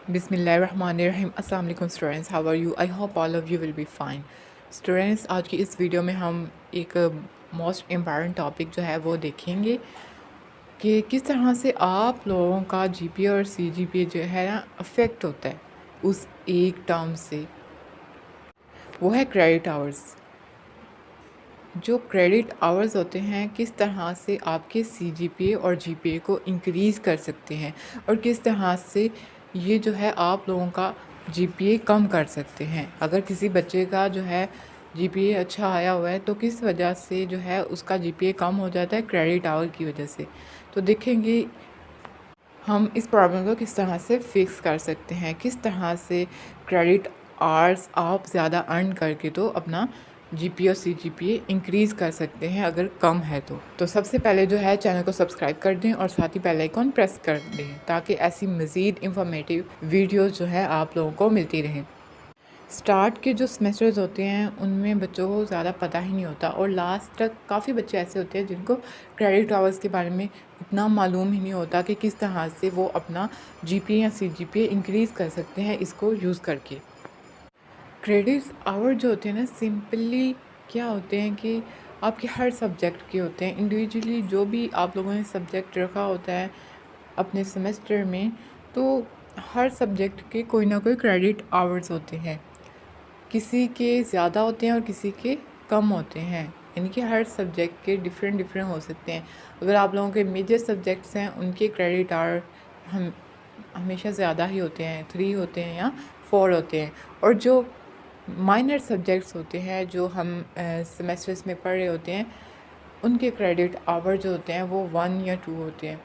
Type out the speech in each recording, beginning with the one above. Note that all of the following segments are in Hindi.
बिस्मिल्लाहिर्रहमानिर्रहीम। अस्सलाम वालेकुम students, how are you? I hope all of you will be fine. Students, आज की इस वीडियो में हम एक मोस्ट इम्पॉर्टेंट टॉपिक जो है वो देखेंगे कि किस तरह से आप लोगों का जीपीए और सीजीपीए जो है ना अफेक्ट होता है उस एक टर्म से। वो है क्रेडिट आवर्स। जो क्रेडिट आवर्स होते हैं किस तरह से आपके सीजीपीए और जीपीए को इंक्रीज़ कर सकते हैं और किस तरह से ये जो है आप लोगों का जीपीए कम कर सकते हैं। अगर किसी बच्चे का जो है जीपीए अच्छा आया हुआ है तो किस वजह से जो है उसका जीपीए कम हो जाता है, क्रेडिट आवर की वजह से। तो देखेंगे हम इस प्रॉब्लम को किस तरह से फिक्स कर सकते हैं, किस तरह से क्रेडिट आवर्स आप ज़्यादा अर्न करके तो अपना जीपीए और सीजीपीए इंक्रीज़ कर सकते हैं अगर कम है तो सबसे पहले जो है चैनल को सब्सक्राइब कर दें और साथ ही बेल आइकॉन प्रेस कर दें ताकि ऐसी मज़ीद इंफॉर्मेटिव वीडियोस जो है आप लोगों को मिलती रहें। स्टार्ट के जो सेमेस्टर्स होते हैं उनमें बच्चों को ज़्यादा पता ही नहीं होता और लास्ट तक काफ़ी बच्चे ऐसे होते हैं जिनको क्रेडिट आवर्स के बारे में इतना मालूम ही नहीं होता कि किस तरह से वो अपना जीपीए या सीजीपीए इंक्रीज़ कर सकते हैं इसको यूज़ करके। क्रेडिट आवर जो होते हैं ना, सिंपली क्या होते हैं कि आपके हर सब्जेक्ट के होते हैं। इंडिविजुअली जो भी आप लोगों ने सब्जेक्ट रखा होता है अपने सेमेस्टर में, तो हर सब्जेक्ट के कोई ना कोई क्रेडिट आवर्स होते हैं। किसी के ज़्यादा होते हैं और किसी के कम होते हैं, यानी कि हर सब्जेक्ट के डिफरेंट हो सकते हैं। अगर आप लोगों के मेजर सब्जेक्ट्स हैं उनके क्रेडिट आवर हम हमेशा ज़्यादा ही होते हैं, 3 होते हैं या 4 होते हैं। और जो माइनर सब्जेक्ट्स होते हैं जो हम सेमेस्टर्स में पढ़ रहे होते हैं उनके क्रेडिट आवर जो होते हैं वो 1 या 2 होते हैं।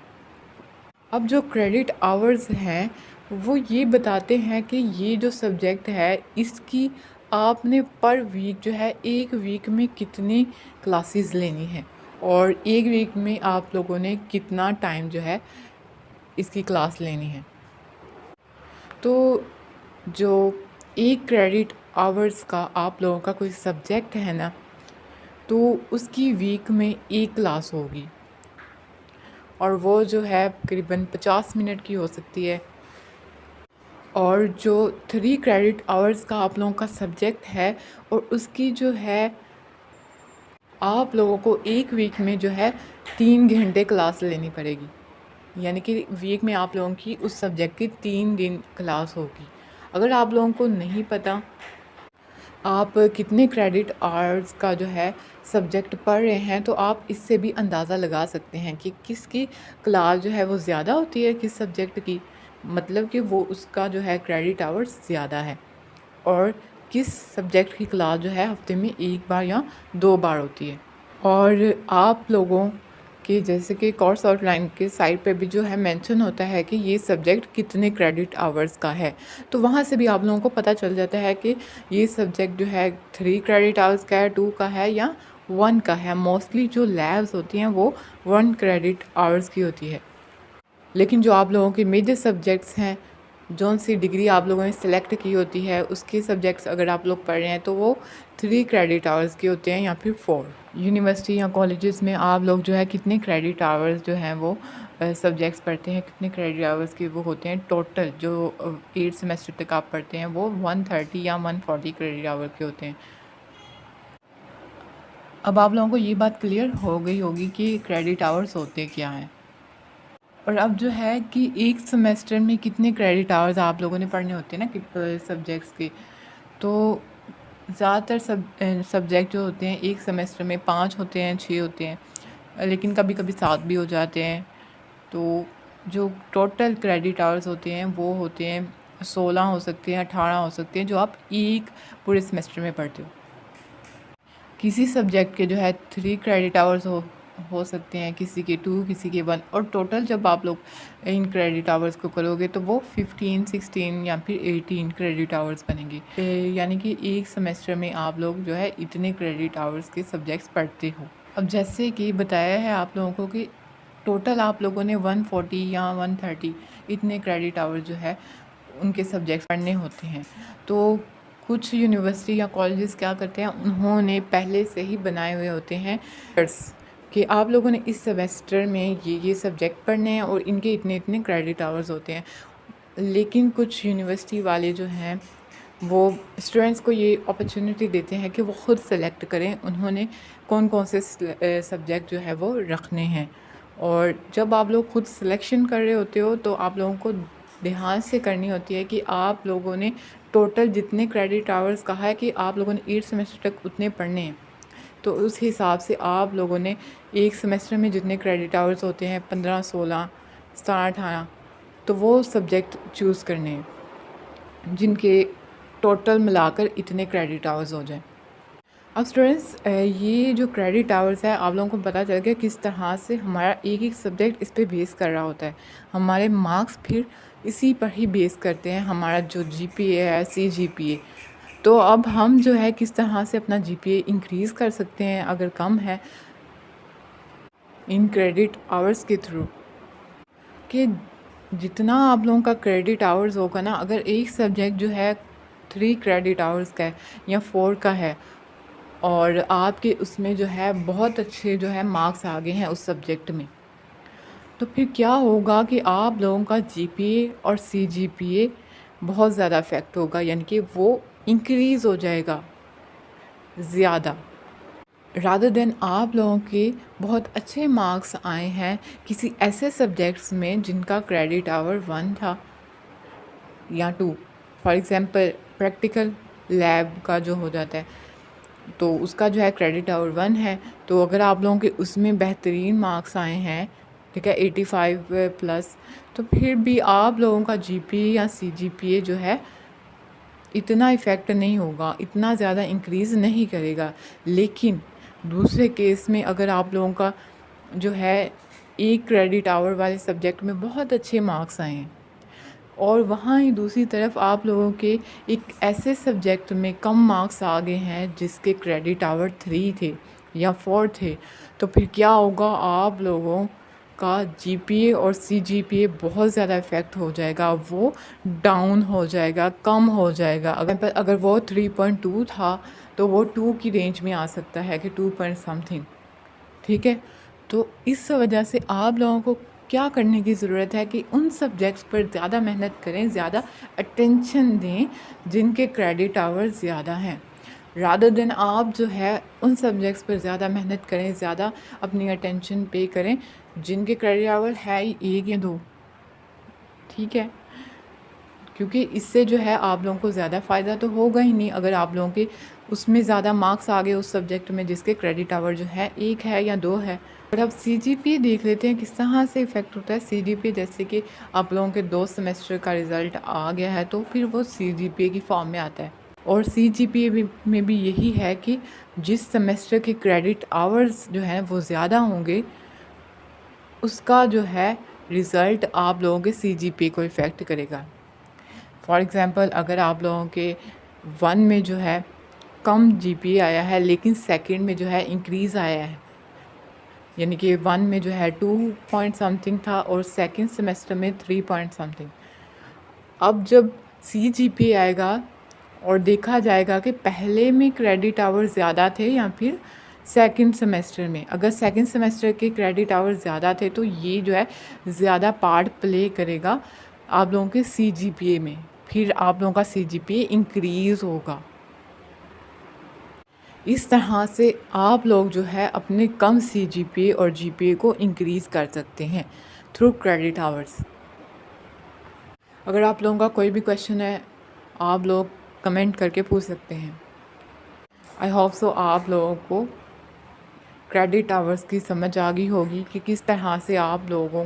अब जो क्रेडिट आवर्स हैं वो ये बताते हैं कि ये जो सब्जेक्ट है इसकी आपने पर वीक जो है एक वीक में कितनी क्लासेस लेनी है और एक वीक में आप लोगों ने कितना टाइम जो है इसकी क्लास लेनी है। तो जो एक क्रेडिट आवर्स का आप लोगों का कोई सब्जेक्ट है ना, तो उसकी वीक में एक क्लास होगी और वो जो है करीबन 50 मिनट की हो सकती है। और जो 3 क्रेडिट आवर्स का आप लोगों का सब्जेक्ट है और उसकी जो है आप लोगों को एक वीक में जो है 3 घंटे क्लास लेनी पड़ेगी, यानी कि वीक में आप लोगों की उस सब्जेक्ट की 3 दिन क्लास होगी। अगर आप लोगों को नहीं पता आप कितने क्रेडिट आवर्स का जो है सब्जेक्ट पढ़ रहे हैं तो आप इससे भी अंदाज़ा लगा सकते हैं कि किसकी क्लास जो है वो ज़्यादा होती है किस सब्जेक्ट की, मतलब कि वो उसका जो है क्रेडिट आवर्स ज़्यादा है। और किस सब्जेक्ट की क्लास जो है हफ्ते में 1 बार या 2 बार होती है। और आप लोगों के जैसे कि कोर्स आउटलाइन के साइड पे भी जो है मेंशन होता है कि ये सब्जेक्ट कितने क्रेडिट आवर्स का है, तो वहाँ से भी आप लोगों को पता चल जाता है कि ये सब्जेक्ट जो है 3 क्रेडिट आवर्स का है, 2 का है या 1 का है। मोस्टली जो लैब्स होती हैं वो 1 क्रेडिट आवर्स की होती है। लेकिन जो आप लोगों के मेजर सब्जेक्ट्स हैं, जौन सी डिग्री आप लोगों ने सेलेक्ट की होती है उसके सब्जेक्ट्स अगर आप लोग पढ़ रहे हैं तो वो 3 क्रेडिट आवर्स के होते हैं या फिर 4। यूनिवर्सिटी या कॉलेजेस में आप लोग जो है कितने क्रेडिट आवर्स जो हैं वो सब्जेक्ट्स पढ़ते हैं, कितने क्रेडिट आवर्स के वो होते हैं टोटल जो 8 सेमेस्टर तक आप पढ़ते हैं, वो 130 या 140 क्रेडिट आवर के होते हैं। अब आप लोगों को ये बात क्लियर हो गई होगी कि क्रेडिट आवर्स होते क्या हैं। और अब जो है कि एक सेमेस्टर में कितने क्रेडिट आवर्स आप लोगों ने पढ़ने होते हैं ना सब्जेक्ट्स के, तो ज़्यादातर सब्जेक्ट जो होते हैं एक सेमेस्टर में 5 होते हैं, 6 होते हैं, लेकिन कभी कभी 7 भी हो जाते हैं। तो जो टोटल क्रेडिट आवर्स होते हैं वो होते हैं 16 हो सकते हैं, 18 हो सकते हैं जो आप एक पूरे सेमेस्टर में पढ़ते हो। किसी सब्जेक्ट के जो है 3 क्रेडिट आवर्स हो सकते हैं, किसी के 2, किसी के 1, और टोटल जब आप लोग इन क्रेडिट आवर्स को करोगे तो वो 15, 16 या फिर 18 क्रेडिट आवर्स बनेंगे। यानी कि एक सेमेस्टर में आप लोग जो है इतने क्रेडिट आवर्स के सब्जेक्ट्स पढ़ते हो। अब जैसे कि बताया है आप लोगों को कि टोटल आप लोगों ने 140 या 130 इतने क्रेडिट आवर्स जो है उनके सब्जेक्ट पढ़ने होते हैं। तो कुछ यूनिवर्सिटी या कॉलेजेस क्या करते हैं, उन्होंने पहले से ही बनाए हुए होते हैं कि आप लोगों ने इस सेमेस्टर में ये सब्जेक्ट पढ़ने हैं और इनके इतने इतने क्रेडिट आवर्स होते हैं। लेकिन कुछ यूनिवर्सिटी वाले जो हैं वो स्टूडेंट्स को ये अपॉर्चुनिटी देते हैं कि वो ख़ुद सेलेक्ट करें उन्होंने कौन कौन से सब्जेक्ट जो है वो रखने हैं। और जब आप लोग खुद सिलेक्शन कर रहे होते हो तो आप लोगों को ध्यान से करनी होती है कि आप लोगों ने टोटल जितने क्रेडिट आवर्स कहा है कि आप लोगों ने 8 सेमेस्टर तक उतने पढ़ने हैं, तो उस हिसाब से आप लोगों ने एक सेमेस्टर में जितने क्रेडिट आवर्स होते हैं 15, 16, 17, 18, तो वो सब्जेक्ट चूज़ करने हैं जिनके टोटल मिलाकर इतने क्रेडिट आवर्स हो जाएं। अब स्टूडेंट्स ये जो क्रेडिट आवर्स है आप लोगों को पता चल गया किस तरह से हमारा एक एक सब्जेक्ट इस पे बेस कर रहा होता है। हमारे मार्क्स फिर इसी पर ही बेस करते हैं, हमारा जो जीपीए है, सीजीपीए। तो अब हम जो है किस तरह से अपना जीपीए इंक्रीज़ कर सकते हैं अगर कम है इन क्रेडिट आवर्स के थ्रू, कि जितना आप लोगों का क्रेडिट आवर्स होगा ना, अगर एक सब्जेक्ट जो है 3 क्रेडिट आवर्स का है या 4 का है और आपके उसमें जो है बहुत अच्छे जो है मार्क्स आ गए हैं उस सब्जेक्ट में, तो फिर क्या होगा कि आप लोगों का जीपीए और सीजीपीए बहुत ज़्यादा इफ़ेक्ट होगा, यानी कि वो इंक्रीज़ हो जाएगा ज़्यादा, रादर देन आप लोगों के बहुत अच्छे मार्क्स आए हैं किसी ऐसे सब्जेक्ट्स में जिनका क्रेडिट आवर 1 था या 2। फॉर एग्ज़ाम्पल प्रैक्टिकल लैब का जो हो जाता है तो उसका जो है क्रेडिट आवर 1 है, तो अगर आप लोगों के उसमें बेहतरीन मार्क्स आए हैं, ठीक है, 85 प्लस, तो फिर भी आप लोगों का जीपीए या सीजीपीए जो है इतना इफ़ेक्ट नहीं होगा, इतना ज़्यादा इंक्रीज़ नहीं करेगा। लेकिन दूसरे केस में अगर आप लोगों का जो है एक क्रेडिट आवर वाले सब्जेक्ट में बहुत अच्छे मार्क्स आए हैं और वहाँ ही दूसरी तरफ आप लोगों के एक ऐसे सब्जेक्ट में कम मार्क्स आ गए हैं जिसके क्रेडिट आवर 3 थे या 4 थे, तो फिर क्या होगा, आप लोगों का जीपीए और सीजीपीए बहुत ज़्यादा इफ़ेक्ट हो जाएगा, वो डाउन हो जाएगा, कम हो जाएगा। अगर वो 3.2 था तो वो 2 की रेंज में आ सकता है कि 2 पॉइंट समथिंग, ठीक है। तो इस वजह से आप लोगों को क्या करने की ज़रूरत है कि उन सब्जेक्ट्स पर ज़्यादा मेहनत करें, ज़्यादा अटेंशन दें जिनके क्रेडिट आवर्स ज़्यादा हैं, रादर देन आप जो है उन सब्जेक्ट्स पर ज़्यादा मेहनत करें, ज़्यादा अपनी अटेंशन पे करें जिनके क्रेडिट आवर है ही 1 या 2, ठीक है। क्योंकि इससे जो है आप लोगों को ज़्यादा फ़ायदा तो होगा ही नहीं अगर आप लोगों के उसमें ज़्यादा मार्क्स आ गए उस सब्जेक्ट में जिसके क्रेडिट आवर जो है 1 है या 2 है। और अब सीजीपीए देख लेते हैं किस तरह से इफ़ेक्ट होता है। सीजीपीए जैसे कि आप लोगों के 2 सेमेस्टर का रिज़ल्ट आ गया है तो फिर वो सीजीपीए की फॉर्म में आता है। और सीजीपीए में भी यही है कि जिस सेमेस्टर के क्रेडिट आवर्स जो हैं वो ज़्यादा होंगे उसका जो है रिज़ल्ट आप लोगों के सीजीपीए को इफ़ेक्ट करेगा। फॉर एग्ज़ाम्पल अगर आप लोगों के 1 में जो है कम जीपीए आया है लेकिन सेकंड में जो है इंक्रीज़ आया है, यानी कि 1 में जो है 2 पॉइंट समथिंग था और सेकंड सेमेस्टर में 3 पॉइंट समथिंग। अब जब सीजीपीए आएगा और देखा जाएगा कि पहले में क्रेडिट आवर ज़्यादा थे या फिर सेकंड सेमेस्टर में, अगर सेकंड सेमेस्टर के क्रेडिट आवर ज़्यादा थे तो ये जो है ज़्यादा पार्ट प्ले करेगा आप लोगों के सीजीपीए में, फिर आप लोगों का सीजीपीए इंक्रीज़ होगा। इस तरह से आप लोग जो है अपने कम सीजीपीए और जीपीए को इंक्रीज़ कर सकते हैं थ्रू क्रेडिट आवर्स। अगर आप लोगों का कोई भी क्वेश्चन है आप लोग कमेंट करके पूछ सकते हैं। आई होप सो आप लोगों को क्रेडिट आवर्स की समझ आ गई होगी कि किस तरह से आप लोगों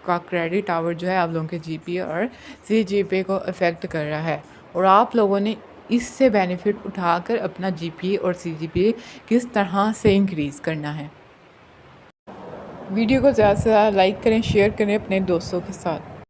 का क्रेडिट आवर जो है आप लोगों के जीपीए और सीजीपीए को अफेक्ट कर रहा है और आप लोगों ने इससे बेनिफिट उठाकर अपना जीपीए और सीजीपीए किस तरह से इंक्रीज़ करना है। वीडियो को ज़्यादा से ज़्यादा लाइक करें, शेयर करें अपने दोस्तों के साथ।